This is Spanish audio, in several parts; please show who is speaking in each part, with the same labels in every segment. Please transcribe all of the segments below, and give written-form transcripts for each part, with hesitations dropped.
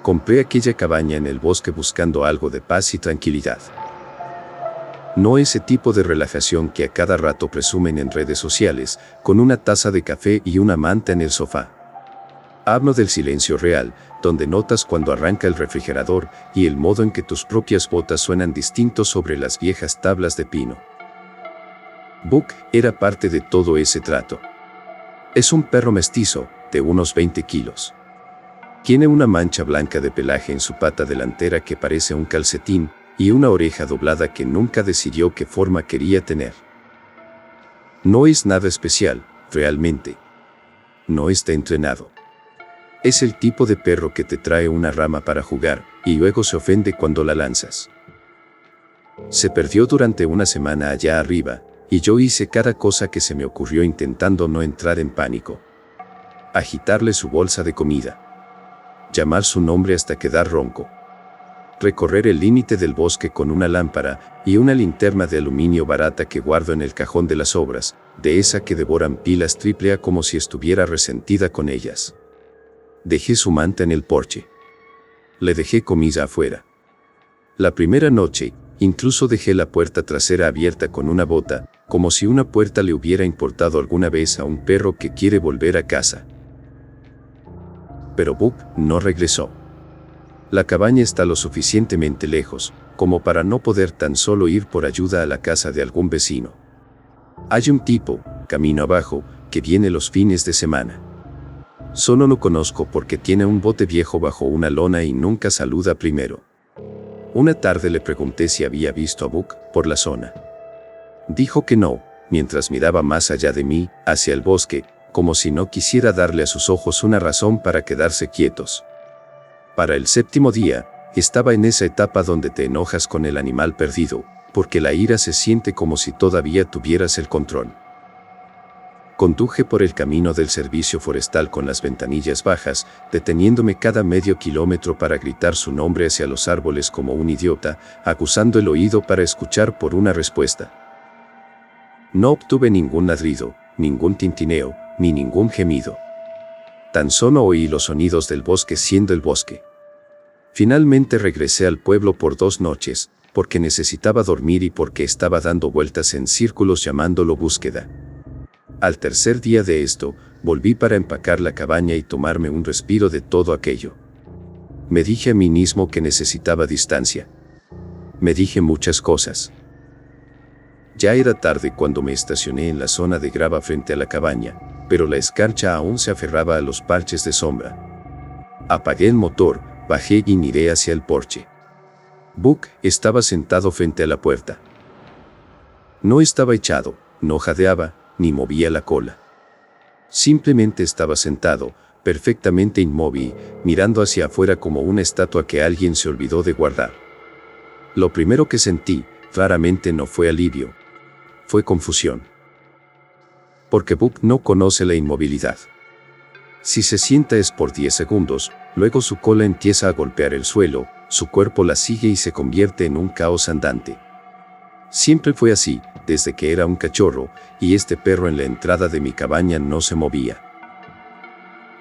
Speaker 1: Compré aquella cabaña en el bosque buscando algo de paz y tranquilidad. No ese tipo de relajación que a cada rato presumen en redes sociales, con una taza de café y una manta en el sofá. Hablo del silencio real, donde notas cuando arranca el refrigerador y el modo en que tus propias botas suenan distintos sobre las viejas tablas de pino. Book era parte de todo ese trato. Es un perro mestizo, de unos 20 kilos. Tiene una mancha blanca de pelaje en su pata delantera que parece un calcetín y una oreja doblada que nunca decidió qué forma quería tener. No es nada especial, realmente. No está entrenado. Es el tipo de perro que te trae una rama para jugar y luego se ofende cuando la lanzas. Se perdió durante una semana allá arriba y yo hice cada cosa que se me ocurrió intentando no entrar en pánico. Agitarle su bolsa de comida. Llamar su nombre hasta quedar ronco. Recorrer el límite del bosque con una lámpara y una linterna de aluminio barata que guardo en el cajón de las obras, de esa que devoran pilas triple A como si estuviera resentida con ellas. Dejé su manta en el porche. Le dejé comida afuera. La primera noche, incluso dejé la puerta trasera abierta con una bota, como si una puerta le hubiera importado alguna vez a un perro que quiere volver a casa. Pero Book no regresó. La cabaña está lo suficientemente lejos, como para no poder tan solo ir por ayuda a la casa de algún vecino. Hay un tipo, camino abajo, que viene los fines de semana. Solo lo conozco porque tiene un bote viejo bajo una lona y nunca saluda primero. Una tarde le pregunté si había visto a Book por la zona. Dijo que no, mientras miraba más allá de mí, hacia el bosque, como si no quisiera darle a sus ojos una razón para quedarse quietos. Para el séptimo día, estaba en esa etapa donde te enojas con el animal perdido, porque la ira se siente como si todavía tuvieras el control. Conduje por el camino del servicio forestal con las ventanillas bajas, deteniéndome cada medio kilómetro para gritar su nombre hacia los árboles como un idiota, acusando el oído para escuchar por una respuesta. No obtuve ningún ladrido, ningún tintineo, ni ningún gemido. Tan solo oí los sonidos del bosque siendo el bosque. Finalmente regresé al pueblo por 2 noches, porque necesitaba dormir y porque estaba dando vueltas en círculos llamándolo búsqueda. Al tercer día de esto, volví para empacar la cabaña y tomarme un respiro de todo aquello. Me dije a mí mismo que necesitaba distancia. Me dije muchas cosas. Ya era tarde cuando me estacioné en la zona de grava frente a la cabaña, pero la escarcha aún se aferraba a los parches de sombra. Apagué el motor, bajé y miré hacia el porche. Book estaba sentado frente a la puerta. No estaba echado, no jadeaba, ni movía la cola. Simplemente estaba sentado, perfectamente inmóvil, mirando hacia afuera como una estatua que alguien se olvidó de guardar. Lo primero que sentí, claramente no fue alivio. Fue confusión. Porque Book no conoce la inmovilidad. Si se sienta es por 10 segundos, luego su cola empieza a golpear el suelo, su cuerpo la sigue y se convierte en un caos andante. Siempre fue así, desde que era un cachorro, y este perro en la entrada de mi cabaña no se movía.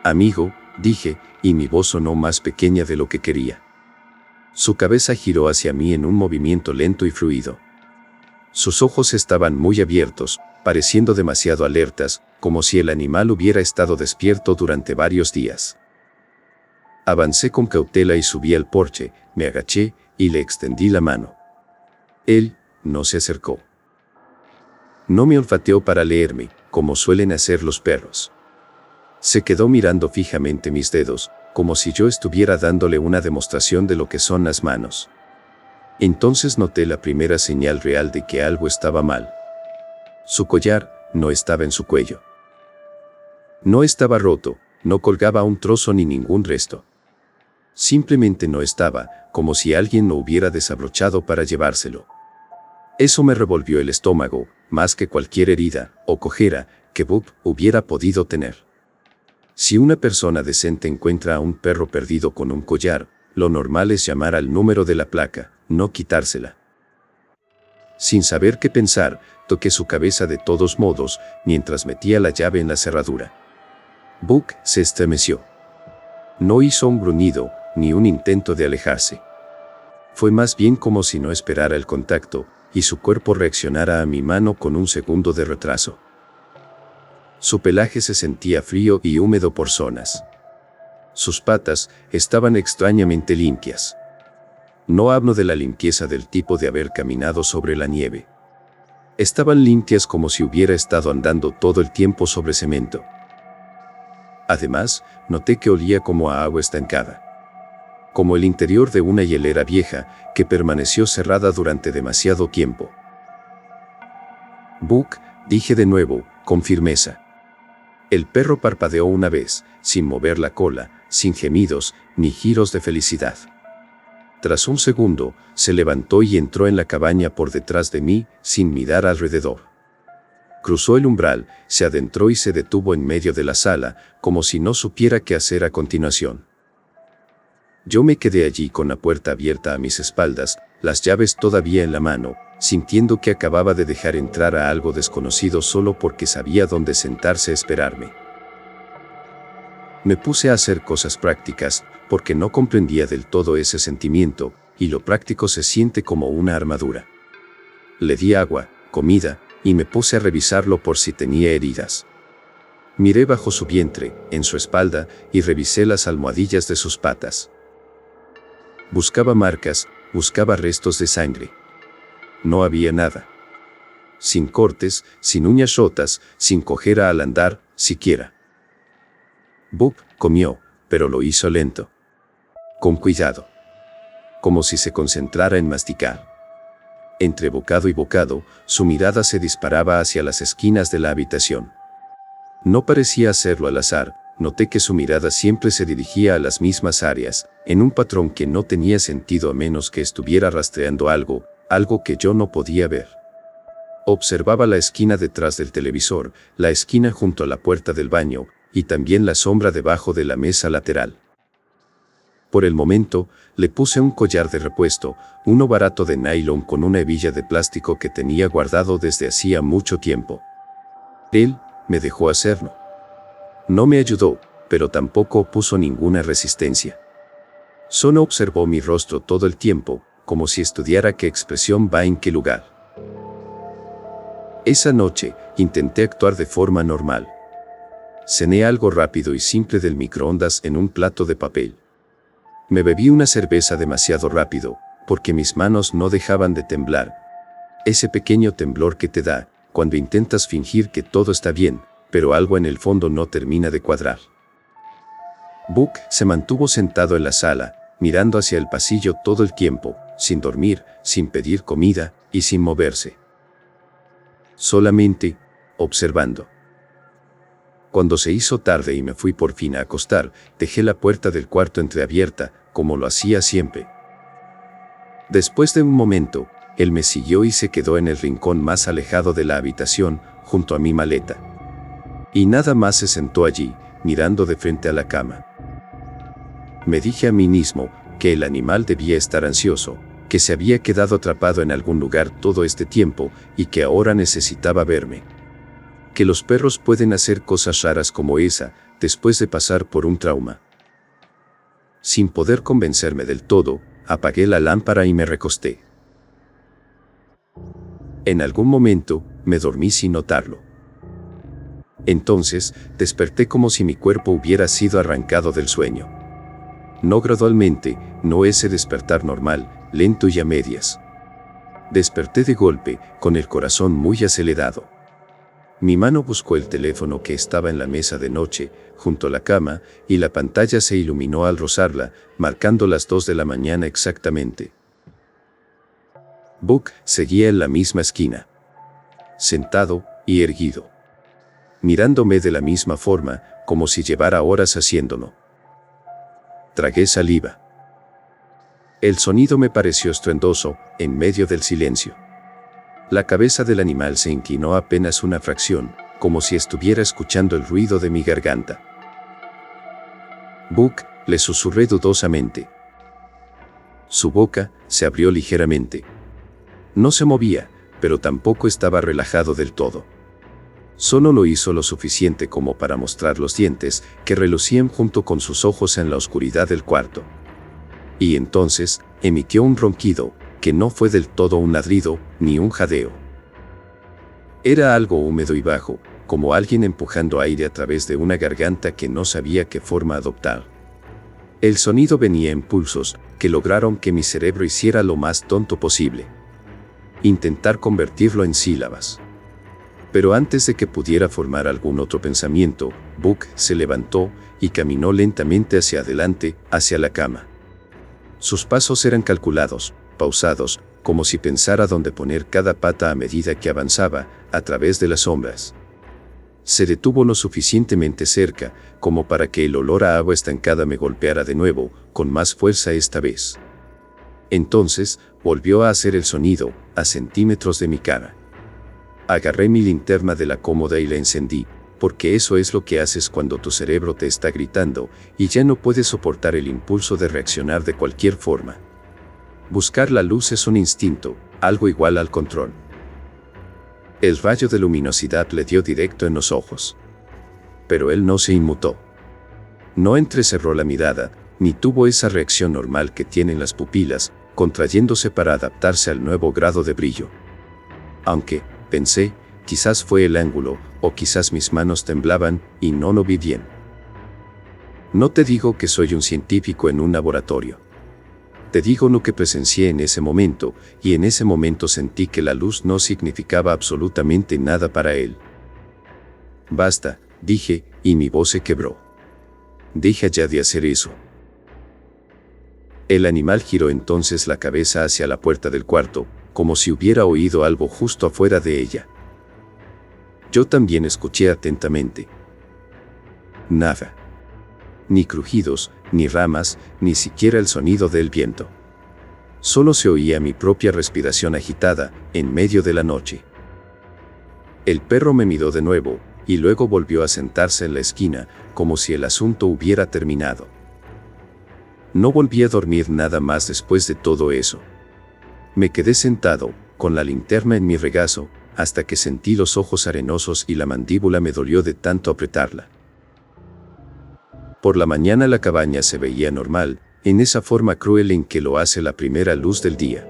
Speaker 1: Amigo, dije, y mi voz sonó más pequeña de lo que quería. Su cabeza giró hacia mí en un movimiento lento y fluido. Sus ojos estaban muy abiertos, pareciendo demasiado alertas, como si el animal hubiera estado despierto durante varios días. Avancé con cautela y subí al porche, me agaché y le extendí la mano. Él no se acercó. No me olfateó para leerme, como suelen hacer los perros. Se quedó mirando fijamente mis dedos, como si yo estuviera dándole una demostración de lo que son las manos. Entonces noté la primera señal real de que algo estaba mal. Su collar no estaba en su cuello. No estaba roto, no colgaba un trozo ni ningún resto. Simplemente no estaba, como si alguien lo hubiera desabrochado para llevárselo. Eso me revolvió el estómago, más que cualquier herida o cojera que Book hubiera podido tener. Si una persona decente encuentra a un perro perdido con un collar, lo normal es llamar al número de la placa, no quitársela. Sin saber qué pensar, toqué su cabeza de todos modos, mientras metía la llave en la cerradura. Book se estremeció. No hizo un gruñido, ni un intento de alejarse. Fue más bien como si no esperara el contacto, y su cuerpo reaccionara a mi mano con un segundo de retraso. Su pelaje se sentía frío y húmedo por zonas. Sus patas estaban extrañamente limpias. No hablo de la limpieza del tipo de haber caminado sobre la nieve. Estaban limpias como si hubiera estado andando todo el tiempo sobre cemento. Además, noté que olía como a agua estancada. Como el interior de una hielera vieja que permaneció cerrada durante demasiado tiempo. Book, dije de nuevo, con firmeza. El perro parpadeó una vez, sin mover la cola, sin gemidos, ni giros de felicidad. Tras un segundo, se levantó y entró en la cabaña por detrás de mí, sin mirar alrededor. Cruzó el umbral, se adentró y se detuvo en medio de la sala, como si no supiera qué hacer a continuación. Yo me quedé allí con la puerta abierta a mis espaldas, las llaves todavía en la mano, sintiendo que acababa de dejar entrar a algo desconocido solo porque sabía dónde sentarse a esperarme. Me puse a hacer cosas prácticas, porque no comprendía del todo ese sentimiento, y lo práctico se siente como una armadura. Le di agua, comida, y me puse a revisarlo por si tenía heridas. Miré bajo su vientre, en su espalda, y revisé las almohadillas de sus patas. Buscaba marcas, buscaba restos de sangre. No había nada. Sin cortes, sin uñas rotas, sin cojera al andar, siquiera. Book comió, pero lo hizo lento. Con cuidado. Como si se concentrara en masticar. Entre bocado y bocado, su mirada se disparaba hacia las esquinas de la habitación. No parecía hacerlo al azar, noté que su mirada siempre se dirigía a las mismas áreas, en un patrón que no tenía sentido a menos que estuviera rastreando algo que yo no podía ver. Observaba la esquina detrás del televisor, la esquina junto a la puerta del baño, y también la sombra debajo de la mesa lateral. Por el momento, le puse un collar de repuesto, uno barato de nylon con una hebilla de plástico que tenía guardado desde hacía mucho tiempo. Él me dejó hacerlo. No me ayudó, pero tampoco opuso ninguna resistencia. Solo observó mi rostro todo el tiempo, como si estudiara qué expresión va en qué lugar. Esa noche, intenté actuar de forma normal. Cené algo rápido y simple del microondas en un plato de papel. Me bebí una cerveza demasiado rápido, porque mis manos no dejaban de temblar. Ese pequeño temblor que te da, cuando intentas fingir que todo está bien, pero algo en el fondo no termina de cuadrar. Book se mantuvo sentado en la sala, mirando hacia el pasillo todo el tiempo, sin dormir, sin pedir comida, y sin moverse. Solamente, observando. Cuando se hizo tarde y me fui por fin a acostar, dejé la puerta del cuarto entreabierta, como lo hacía siempre. Después de un momento, él me siguió y se quedó en el rincón más alejado de la habitación, junto a mi maleta. Y nada más se sentó allí, mirando de frente a la cama. Me dije a mí mismo que el animal debía estar ansioso, que se había quedado atrapado en algún lugar todo este tiempo y que ahora necesitaba verme. Que los perros pueden hacer cosas raras como esa, después de pasar por un trauma. Sin poder convencerme del todo, apagué la lámpara y me recosté. En algún momento, me dormí sin notarlo. Entonces, desperté como si mi cuerpo hubiera sido arrancado del sueño. No gradualmente, no ese despertar normal, lento y a medias. Desperté de golpe, con el corazón muy acelerado. Mi mano buscó el teléfono que estaba en la mesa de noche, junto a la cama, y la pantalla se iluminó al rozarla, marcando las 2 de la mañana exactamente. Book seguía en la misma esquina. Sentado y erguido. Mirándome de la misma forma, como si llevara horas haciéndolo. Tragué saliva. El sonido me pareció estruendoso, en medio del silencio. La cabeza del animal se inclinó apenas una fracción, como si estuviera escuchando el ruido de mi garganta. Book, le susurré dudosamente. Su boca se abrió ligeramente. No se movía, pero tampoco estaba relajado del todo. Solo lo hizo lo suficiente como para mostrar los dientes, que relucían junto con sus ojos en la oscuridad del cuarto. Y entonces, emitió un ronquido, que no fue del todo un ladrido, ni un jadeo. Era algo húmedo y bajo, como alguien empujando aire a través de una garganta que no sabía qué forma adoptar. El sonido venía en pulsos, que lograron que mi cerebro hiciera lo más tonto posible. Intentar convertirlo en sílabas. Pero antes de que pudiera formar algún otro pensamiento, Buck se levantó y caminó lentamente hacia adelante, hacia la cama. Sus pasos eran calculados, pausados, como si pensara dónde poner cada pata a medida que avanzaba, a través de las sombras. Se detuvo lo suficientemente cerca, como para que el olor a agua estancada me golpeara de nuevo, con más fuerza esta vez. Entonces, volvió a hacer el sonido, a centímetros de mi cara. Agarré mi linterna de la cómoda y la encendí, porque eso es lo que haces cuando tu cerebro te está gritando, y ya no puedes soportar el impulso de reaccionar de cualquier forma. Buscar la luz es un instinto, algo igual al control. El rayo de luminosidad le dio directo en los ojos. Pero él no se inmutó. No entrecerró la mirada, ni tuvo esa reacción normal que tienen las pupilas, contrayéndose para adaptarse al nuevo grado de brillo. Aunque, pensé, quizás fue el ángulo, o quizás mis manos temblaban, y no lo vi bien. No te digo que soy un científico en un laboratorio. Te digo lo que presencié en ese momento, y en ese momento sentí que la luz no significaba absolutamente nada para él. Basta, dije, y mi voz se quebró. Deja ya de hacer eso. El animal giró entonces la cabeza hacia la puerta del cuarto, como si hubiera oído algo justo afuera de ella. Yo también escuché atentamente. Nada. Ni crujidos, ni ramas, ni siquiera el sonido del viento. Solo se oía mi propia respiración agitada, en medio de la noche. El perro me miró de nuevo, y luego volvió a sentarse en la esquina, como si el asunto hubiera terminado. No volví a dormir nada más después de todo eso. Me quedé sentado, con la linterna en mi regazo, hasta que sentí los ojos arenosos y la mandíbula me dolió de tanto apretarla. Por la mañana la cabaña se veía normal, en esa forma cruel en que lo hace la primera luz del día.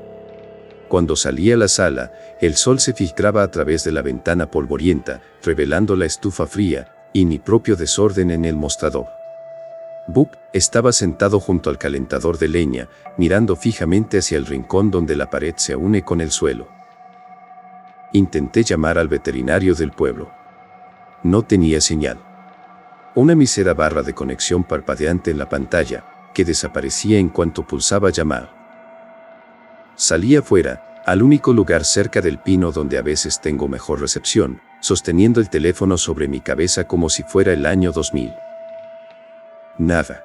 Speaker 1: Cuando salí a la sala, el sol se filtraba a través de la ventana polvorienta, revelando la estufa fría, y mi propio desorden en el mostrador. Buck estaba sentado junto al calentador de leña, mirando fijamente hacia el rincón donde la pared se une con el suelo. Intenté llamar al veterinario del pueblo. No tenía señal. Una mísera barra de conexión parpadeante en la pantalla, que desaparecía en cuanto pulsaba llamar. Salí afuera, al único lugar cerca del pino donde a veces tengo mejor recepción, sosteniendo el teléfono sobre mi cabeza como si fuera el año 2000. Nada.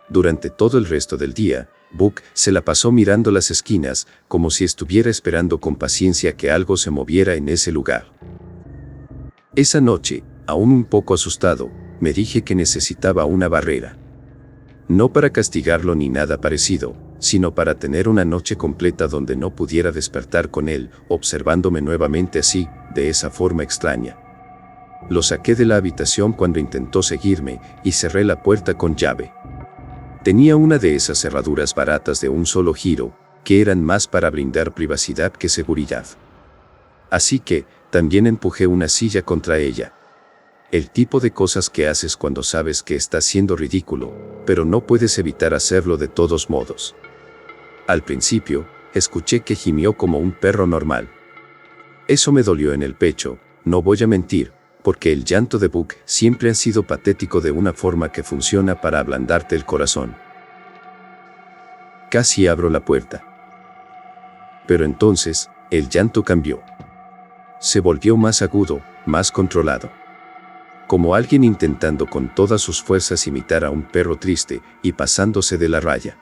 Speaker 1: Durante todo el resto del día, Buck se la pasó mirando las esquinas, como si estuviera esperando con paciencia que algo se moviera en ese lugar. Esa noche, aún un poco asustado, me dije que necesitaba una barrera. No para castigarlo ni nada parecido, sino para tener una noche completa donde no pudiera despertar con él, observándome nuevamente así, de esa forma extraña. Lo saqué de la habitación cuando intentó seguirme, y cerré la puerta con llave. Tenía una de esas cerraduras baratas de un solo giro, que eran más para brindar privacidad que seguridad. Así que, también empujé una silla contra ella. El tipo de cosas que haces cuando sabes que estás siendo ridículo, pero no puedes evitar hacerlo de todos modos. Al principio, escuché que gimió como un perro normal. Eso me dolió en el pecho, no voy a mentir, porque el llanto de Buck siempre ha sido patético de una forma que funciona para ablandarte el corazón. Casi abro la puerta. Pero entonces, el llanto cambió. Se volvió más agudo, más controlado. Como alguien intentando con todas sus fuerzas imitar a un perro triste y pasándose de la raya.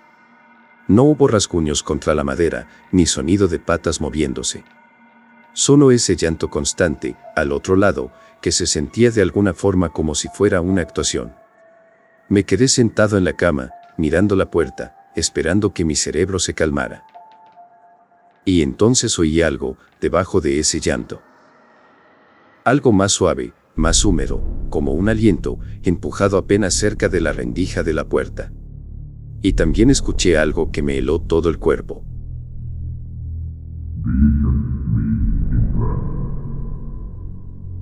Speaker 1: No hubo rasguños contra la madera, ni sonido de patas moviéndose. Solo ese llanto constante, al otro lado, que se sentía de alguna forma como si fuera una actuación. Me quedé sentado en la cama, mirando la puerta, esperando que mi cerebro se calmara. Y entonces oí algo, debajo de ese llanto. Algo más suave, más húmedo, como un aliento, empujado apenas cerca de la rendija de la puerta. y también escuché algo que me heló todo el cuerpo.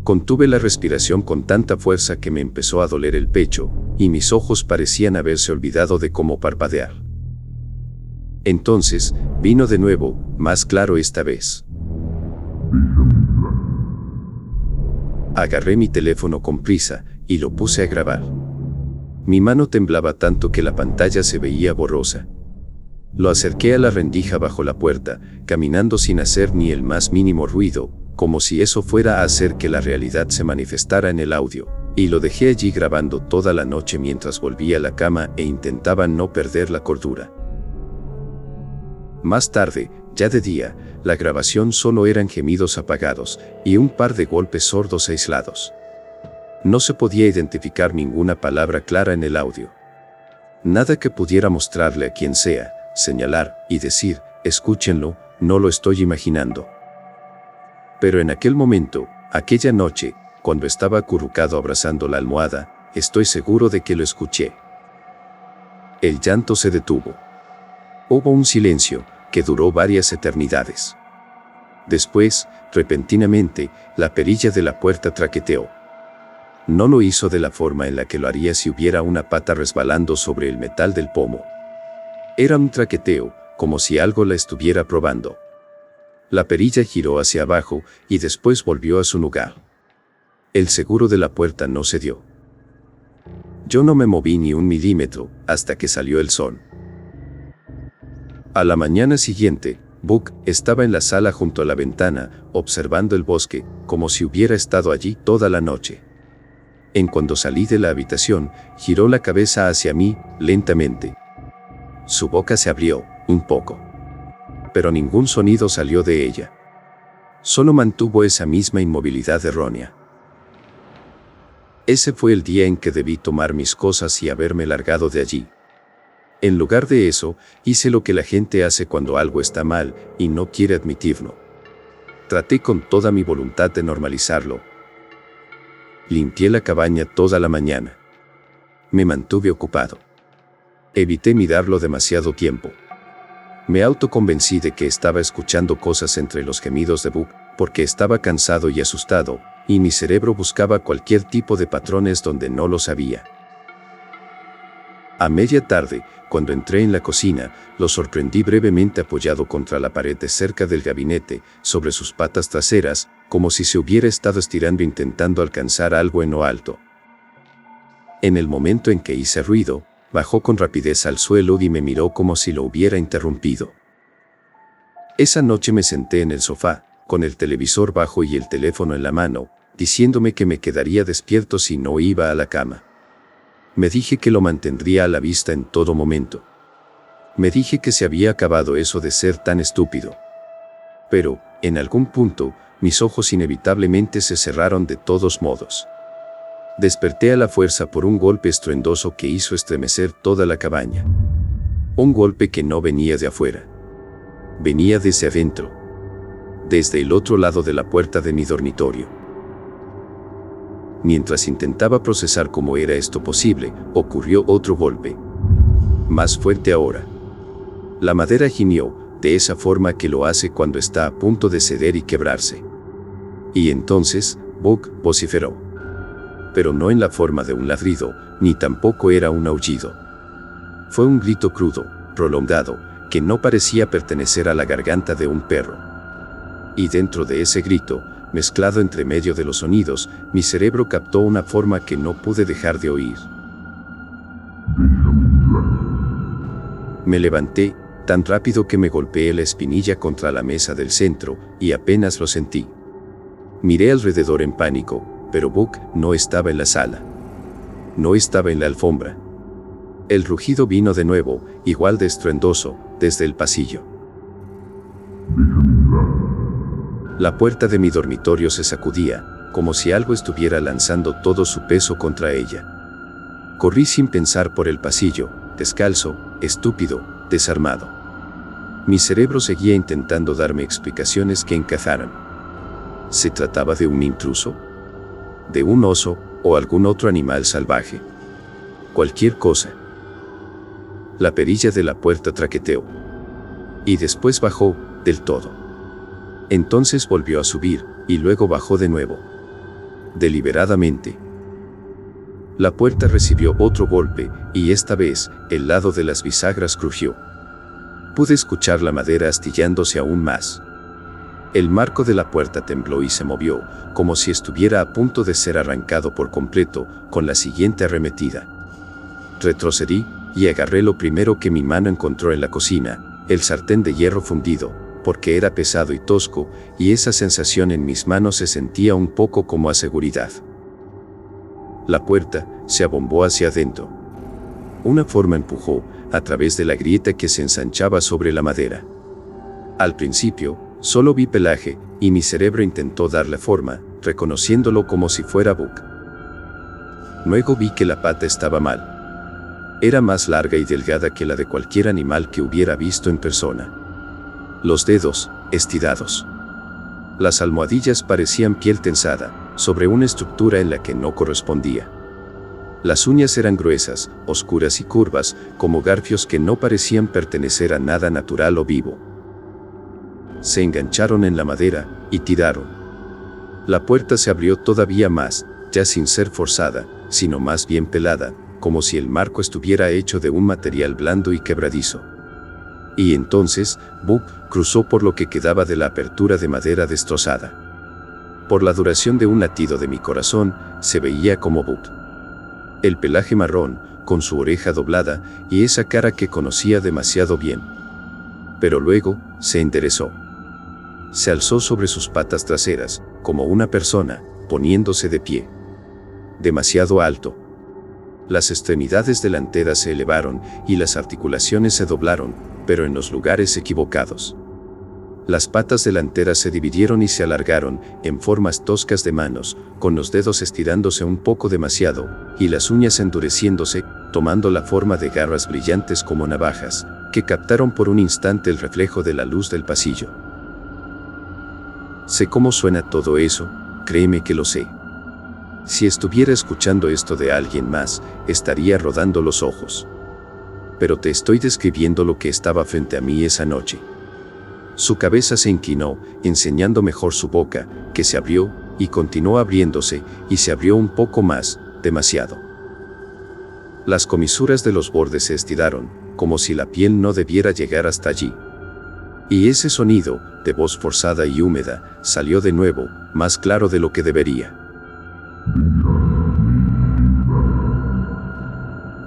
Speaker 1: Contuve la respiración con tanta fuerza que me empezó a doler el pecho, y mis ojos parecían haberse olvidado de cómo parpadear. Entonces, vino de nuevo, más claro esta vez. Agarré mi teléfono con prisa, y lo puse a grabar. Mi mano temblaba tanto que la pantalla se veía borrosa. Lo acerqué a la rendija bajo la puerta, caminando sin hacer ni el más mínimo ruido, como si eso fuera a hacer que la realidad se manifestara en el audio, y lo dejé allí grabando toda la noche mientras volvía a la cama e intentaba no perder la cordura. Más tarde, ya de día, la grabación solo eran gemidos apagados y un par de golpes sordos aislados. No se podía identificar ninguna palabra clara en el audio. Nada que pudiera mostrarle a quien sea, señalar y decir, escúchenlo, no lo estoy imaginando. Pero en aquel momento, aquella noche, cuando estaba acurrucado abrazando la almohada, estoy seguro de que lo escuché. El llanto se detuvo. Hubo un silencio que duró varias eternidades. Después, repentinamente, la perilla de la puerta traqueteó. No lo hizo de la forma en la que lo haría si hubiera una pata resbalando sobre el metal del pomo. Era un traqueteo, como si algo la estuviera probando. La perilla giró hacia abajo y después volvió a su lugar. El seguro de la puerta no cedió. Yo no me moví ni un milímetro hasta que salió el sol. A la mañana siguiente, Buck estaba en la sala junto a la ventana, observando el bosque, como si hubiera estado allí toda la noche. En cuanto salí de la habitación, giró la cabeza hacia mí, lentamente. Su boca se abrió, un poco. Pero ningún sonido salió de ella. Solo mantuvo esa misma inmovilidad errónea. Ese fue el día en que debí tomar mis cosas y haberme largado de allí. En lugar de eso, hice lo que la gente hace cuando algo está mal y no quiere admitirlo. Traté con toda mi voluntad de normalizarlo. Limpié la cabaña toda la mañana. Me mantuve ocupado. Evité mirarlo demasiado tiempo. Me autoconvencí de que estaba escuchando cosas entre los gemidos de Buck, porque estaba cansado y asustado, y mi cerebro buscaba cualquier tipo de patrones donde no los había. A media tarde, cuando entré en la cocina, lo sorprendí brevemente apoyado contra la pared de cerca del gabinete, sobre sus patas traseras, como si se hubiera estado estirando intentando alcanzar algo en lo alto. En el momento en que hice ruido, bajó con rapidez al suelo y me miró como si lo hubiera interrumpido. Esa noche me senté en el sofá, con el televisor bajo y el teléfono en la mano, diciéndome que me quedaría despierto si no iba a la cama. Me dije que lo mantendría a la vista en todo momento. Me dije que se había acabado eso de ser tan estúpido. Pero, en algún punto, mis ojos inevitablemente se cerraron de todos modos. Desperté a la fuerza por un golpe estruendoso que hizo estremecer toda la cabaña. Un golpe que no venía de afuera. Venía desde adentro. Desde el otro lado de la puerta de mi dormitorio. Mientras intentaba procesar cómo era esto posible, ocurrió otro golpe. Más fuerte ahora. La madera gimió, de esa forma que lo hace cuando está a punto de ceder y quebrarse. Y entonces, Buck vociferó. Pero no en la forma de un ladrido, ni tampoco era un aullido. Fue un grito crudo, prolongado, que no parecía pertenecer a la garganta de un perro. Y dentro de ese grito, mezclado entre medio de los sonidos, mi cerebro captó una forma que no pude dejar de oír. Me levanté, tan rápido que me golpeé la espinilla contra la mesa del centro, y apenas lo sentí. Miré alrededor en pánico, pero Buck no estaba en la sala. No estaba en la alfombra. El rugido vino de nuevo, igual de estruendoso, desde el pasillo. La puerta de mi dormitorio se sacudía, como si algo estuviera lanzando todo su peso contra ella. Corrí sin pensar por el pasillo, descalzo, estúpido, desarmado. Mi cerebro seguía intentando darme explicaciones que encajaran. ¿Se trataba de un intruso? ¿De un oso o algún otro animal salvaje? Cualquier cosa. La perilla de la puerta traqueteó. Y después bajó, del todo. Entonces volvió a subir, y luego bajó de nuevo. Deliberadamente. La puerta recibió otro golpe, y esta vez, el lado de las bisagras crujió. Pude escuchar la madera astillándose aún más. El marco de la puerta tembló y se movió, como si estuviera a punto de ser arrancado por completo, con la siguiente arremetida. Retrocedí, y agarré lo primero que mi mano encontró en la cocina, el sartén de hierro fundido, porque era pesado y tosco, y esa sensación en mis manos se sentía un poco como a seguridad. La puerta se abombó hacia adentro. Una forma empujó, a través de la grieta que se ensanchaba sobre la madera. Al principio, solo vi pelaje, y mi cerebro intentó darle forma, reconociéndolo como si fuera Buck. Luego vi que la pata estaba mal. Era más larga y delgada que la de cualquier animal que hubiera visto en persona. Los dedos, estirados. Las almohadillas parecían piel tensada, sobre una estructura en la que no correspondía. Las uñas eran gruesas, oscuras y curvas, como garfios que no parecían pertenecer a nada natural o vivo. Se engancharon en la madera, y tiraron. La puerta se abrió todavía más, ya sin ser forzada, sino más bien pelada, como si el marco estuviera hecho de un material blando y quebradizo. Y entonces, Buck cruzó por lo que quedaba de la apertura de madera destrozada. Por la duración de un latido de mi corazón, se veía como Buck. El pelaje marrón, con su oreja doblada, y esa cara que conocía demasiado bien. Pero luego, se enderezó. Se alzó sobre sus patas traseras, como una persona, poniéndose de pie. Demasiado alto. Las extremidades delanteras se elevaron, y las articulaciones se doblaron, pero en los lugares equivocados. Las patas delanteras se dividieron y se alargaron, en formas toscas de manos, con los dedos estirándose un poco demasiado, y las uñas endureciéndose, tomando la forma de garras brillantes como navajas, que captaron por un instante el reflejo de la luz del pasillo. Sé cómo suena todo eso, créeme que lo sé. Si estuviera escuchando esto de alguien más, estaría rodando los ojos. Pero te estoy describiendo lo que estaba frente a mí esa noche. Su cabeza se inclinó, enseñando mejor su boca, que se abrió, y continuó abriéndose, y se abrió un poco más, demasiado. Las comisuras de los bordes se estiraron, como si la piel no debiera llegar hasta allí. Y ese sonido, de voz forzada y húmeda, salió de nuevo, más claro de lo que debería.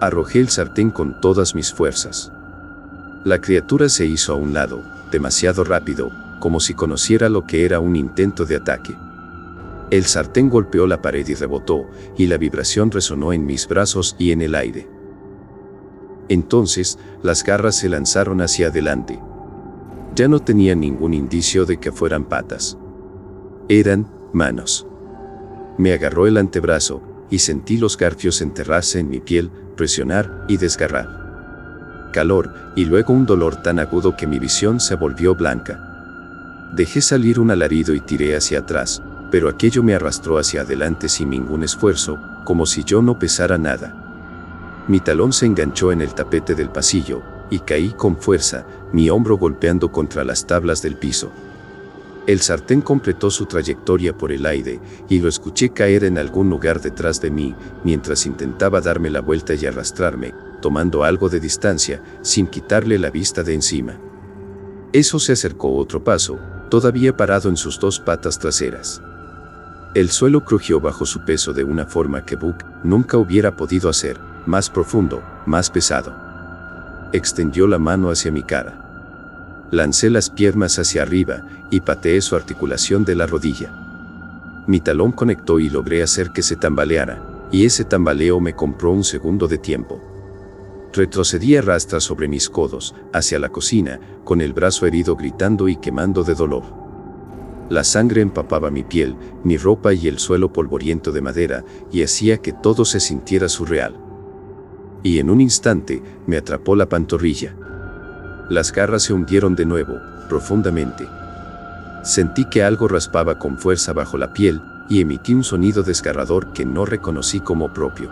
Speaker 1: Arrojé el sartén con todas mis fuerzas. La criatura se hizo a un lado, demasiado rápido, como si conociera lo que era un intento de ataque. El sartén golpeó la pared y rebotó, y la vibración resonó en mis brazos y en el aire. Entonces, las garras se lanzaron hacia adelante. Ya no tenía ningún indicio de que fueran patas. Eran manos. Me agarró el antebrazo, y sentí los garfios enterrarse en mi piel, presionar y desgarrar. Calor, y luego un dolor tan agudo que mi visión se volvió blanca. Dejé salir un alarido y tiré hacia atrás, pero aquello me arrastró hacia adelante sin ningún esfuerzo, como si yo no pesara nada. Mi talón se enganchó en el tapete del pasillo, y caí con fuerza, mi hombro golpeando contra las tablas del piso. El sartén completó su trayectoria por el aire, y lo escuché caer en algún lugar detrás de mí, mientras intentaba darme la vuelta y arrastrarme, tomando algo de distancia, sin quitarle la vista de encima. Eso se acercó otro paso, todavía parado en sus dos patas traseras. El suelo crujió bajo su peso de una forma que Buck nunca hubiera podido hacer, más profundo, más pesado. Extendió la mano hacia mi cara. Lancé las piernas hacia arriba, y pateé su articulación de la rodilla. Mi talón conectó y logré hacer que se tambaleara, y ese tambaleo me compró un segundo de tiempo. Retrocedí a rastras sobre mis codos, hacia la cocina, con el brazo herido gritando y quemando de dolor. La sangre empapaba mi piel, mi ropa y el suelo polvoriento de madera, y hacía que todo se sintiera surreal. Y en un instante, me atrapó la pantorrilla. Las garras se hundieron de nuevo, profundamente. Sentí que algo raspaba con fuerza bajo la piel, y emití un sonido desgarrador que no reconocí como propio.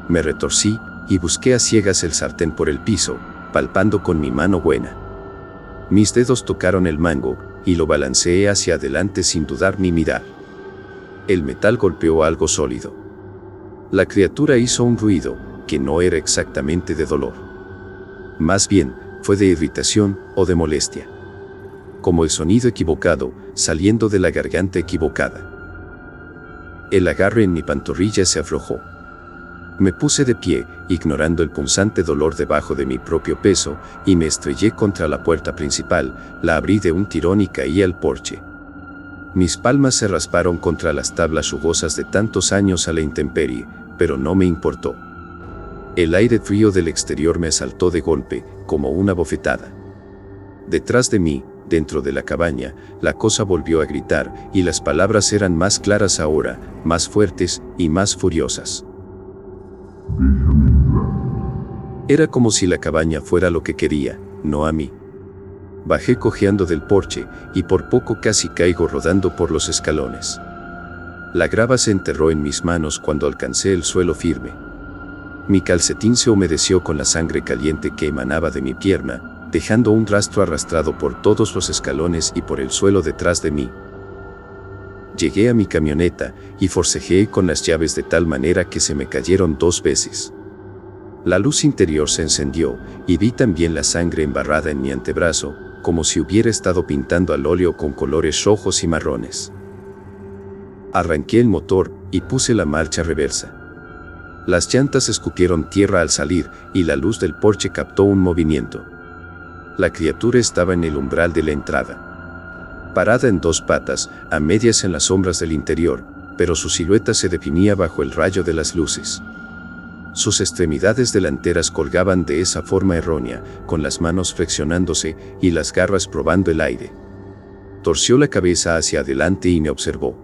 Speaker 1: Me retorcí, y busqué a ciegas el sartén por el piso, palpando con mi mano buena. Mis dedos tocaron el mango, y lo balanceé hacia adelante sin dudar ni mirar. El metal golpeó algo sólido. La criatura hizo un ruido, que no era exactamente de dolor. Más bien, fue de irritación o de molestia. Como el sonido equivocado, saliendo de la garganta equivocada. El agarre en mi pantorrilla se aflojó. Me puse de pie, ignorando el punzante dolor debajo de mi propio peso, y me estrellé contra la puerta principal, la abrí de un tirón y caí al porche. Mis palmas se rasparon contra las tablas rugosas de tantos años a la intemperie, pero no me importó. El aire frío del exterior me asaltó de golpe, como una bofetada. Detrás de mí, dentro de la cabaña, la cosa volvió a gritar, y las palabras eran más claras ahora, más fuertes y más furiosas. Era como si la cabaña fuera lo que quería, no a mí. Bajé cojeando del porche, y por poco casi caigo rodando por los escalones. La grava se enterró en mis manos cuando alcancé el suelo firme. Mi calcetín se humedeció con la sangre caliente que emanaba de mi pierna, dejando un rastro arrastrado por todos los escalones y por el suelo detrás de mí. Llegué a mi camioneta, y forcejeé con las llaves de tal manera que se me cayeron 2 veces. La luz interior se encendió, y vi también la sangre embarrada en mi antebrazo, como si hubiera estado pintando al óleo con colores rojos y marrones. Arranqué el motor, y puse la marcha reversa. Las llantas escupieron tierra al salir, y la luz del porche captó un movimiento. La criatura estaba en el umbral de la entrada. Parada en 2 patas, a medias en las sombras del interior, pero su silueta se definía bajo el rayo de las luces. Sus extremidades delanteras colgaban de esa forma errónea, con las manos flexionándose y las garras probando el aire. Torció la cabeza hacia adelante y me observó.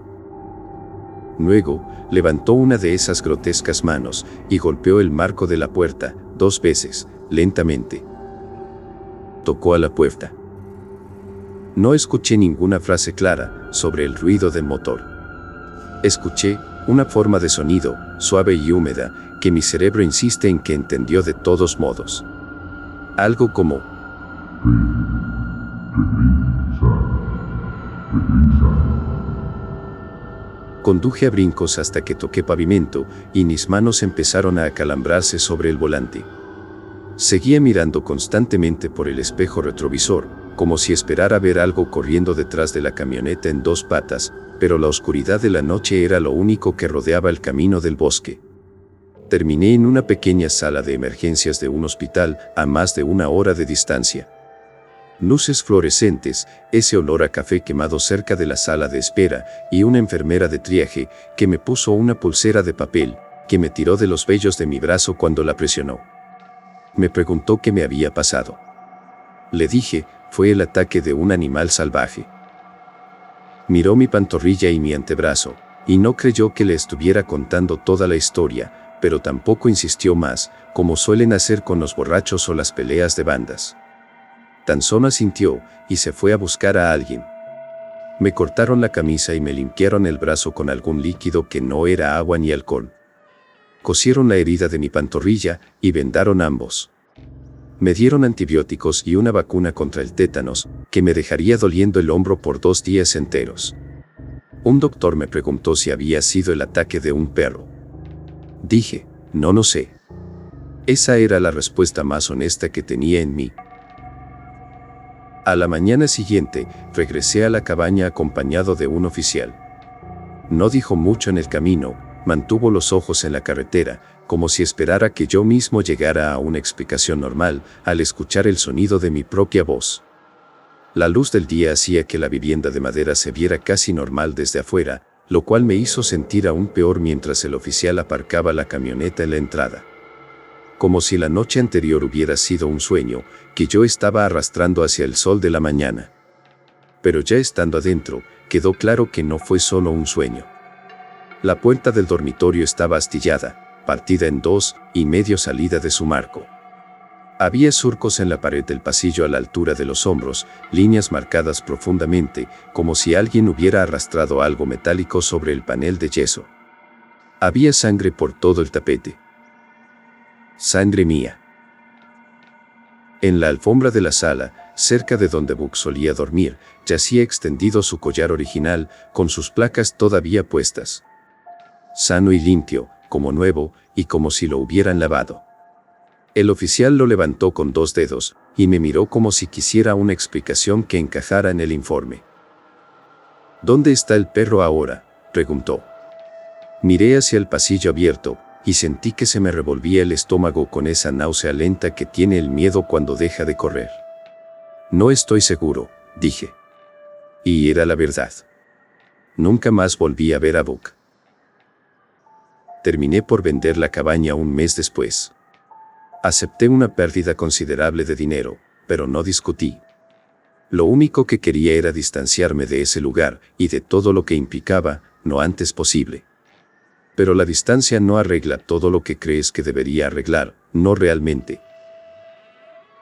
Speaker 1: Luego, levantó una de esas grotescas manos y golpeó el marco de la puerta 2 veces, lentamente. Tocó a la puerta. No escuché ninguna frase clara sobre el ruido del motor. Escuché una forma de sonido, suave y húmeda, que mi cerebro insiste en que entendió de todos modos. Algo como: Conduje a brincos hasta que toqué pavimento, y mis manos empezaron a acalambrarse sobre el volante. Seguía mirando constantemente por el espejo retrovisor, como si esperara ver algo corriendo detrás de la camioneta en 2 patas, pero la oscuridad de la noche era lo único que rodeaba el camino del bosque. Terminé en una pequeña sala de emergencias de un hospital a más de 1 hora de distancia. Luces fluorescentes, ese olor a café quemado cerca de la sala de espera, y una enfermera de triaje que me puso una pulsera de papel, que me tiró de los vellos de mi brazo cuando la presionó. Me preguntó qué me había pasado. Le dije: fue el ataque de un animal salvaje. Miró mi pantorrilla y mi antebrazo, y no creyó que le estuviera contando toda la historia, pero tampoco insistió más, como suelen hacer con los borrachos o las peleas de bandas. Tan solo asintió, y se fue a buscar a alguien. Me cortaron la camisa y me limpiaron el brazo con algún líquido que no era agua ni alcohol. Cosieron la herida de mi pantorrilla y vendaron ambos. Me dieron antibióticos y una vacuna contra el tétanos, que me dejaría doliendo el hombro por 2 días enteros. Un doctor me preguntó si había sido el ataque de un perro. Dije: no sé. Esa era la respuesta más honesta que tenía en mí. A la mañana siguiente, regresé a la cabaña acompañado de un oficial. No dijo mucho en el camino, mantuvo los ojos en la carretera, como si esperara que yo mismo llegara a una explicación normal, al escuchar el sonido de mi propia voz. La luz del día hacía que la vivienda de madera se viera casi normal desde afuera, lo cual me hizo sentir aún peor mientras el oficial aparcaba la camioneta en la entrada. Como si la noche anterior hubiera sido un sueño, que yo estaba arrastrando hacia el sol de la mañana. Pero ya estando adentro, quedó claro que no fue solo un sueño. La puerta del dormitorio estaba astillada, partida en 2 y medio salida de su marco. Había surcos en la pared del pasillo a la altura de los hombros, líneas marcadas profundamente, como si alguien hubiera arrastrado algo metálico sobre el panel de yeso. Había sangre por todo el tapete. Sangre mía. En la alfombra de la sala, cerca de donde Buck solía dormir, yacía extendido su collar original, con sus placas todavía puestas. Sano y limpio, como nuevo, y como si lo hubieran lavado. El oficial lo levantó con 2 dedos, y me miró como si quisiera una explicación que encajara en el informe. ¿Dónde está el perro ahora?, preguntó. Miré hacia el pasillo abierto, y sentí que se me revolvía el estómago con esa náusea lenta que tiene el miedo cuando deja de correr. No estoy seguro, dije. Y era la verdad. Nunca más volví a ver a Buck. Terminé por vender la cabaña un mes después. Acepté una pérdida considerable de dinero, pero no discutí. Lo único que quería era distanciarme de ese lugar y de todo lo que implicaba, lo antes posible. Pero la distancia no arregla todo lo que crees que debería arreglar, no realmente.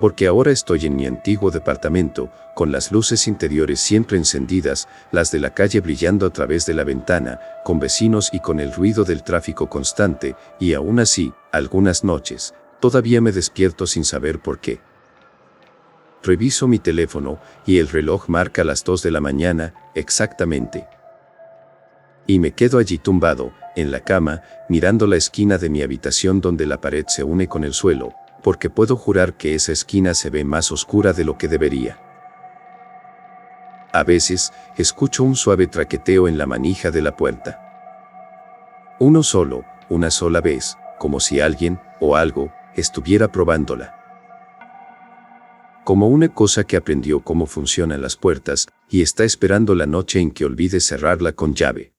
Speaker 1: Porque ahora estoy en mi antiguo departamento, con las luces interiores siempre encendidas, las de la calle brillando a través de la ventana, con vecinos y con el ruido del tráfico constante, y aún así, algunas noches, todavía me despierto sin saber por qué. Reviso mi teléfono, y el reloj marca las 2 de la mañana, exactamente. Y me quedo allí tumbado, en la cama, mirando la esquina de mi habitación donde la pared se une con el suelo, porque puedo jurar que esa esquina se ve más oscura de lo que debería. A veces, escucho un suave traqueteo en la manija de la puerta. Uno solo, una sola vez, como si alguien, o algo, estuviera probándola. Como una cosa que aprendió cómo funcionan las puertas, y está esperando la noche en que olvide cerrarla con llave.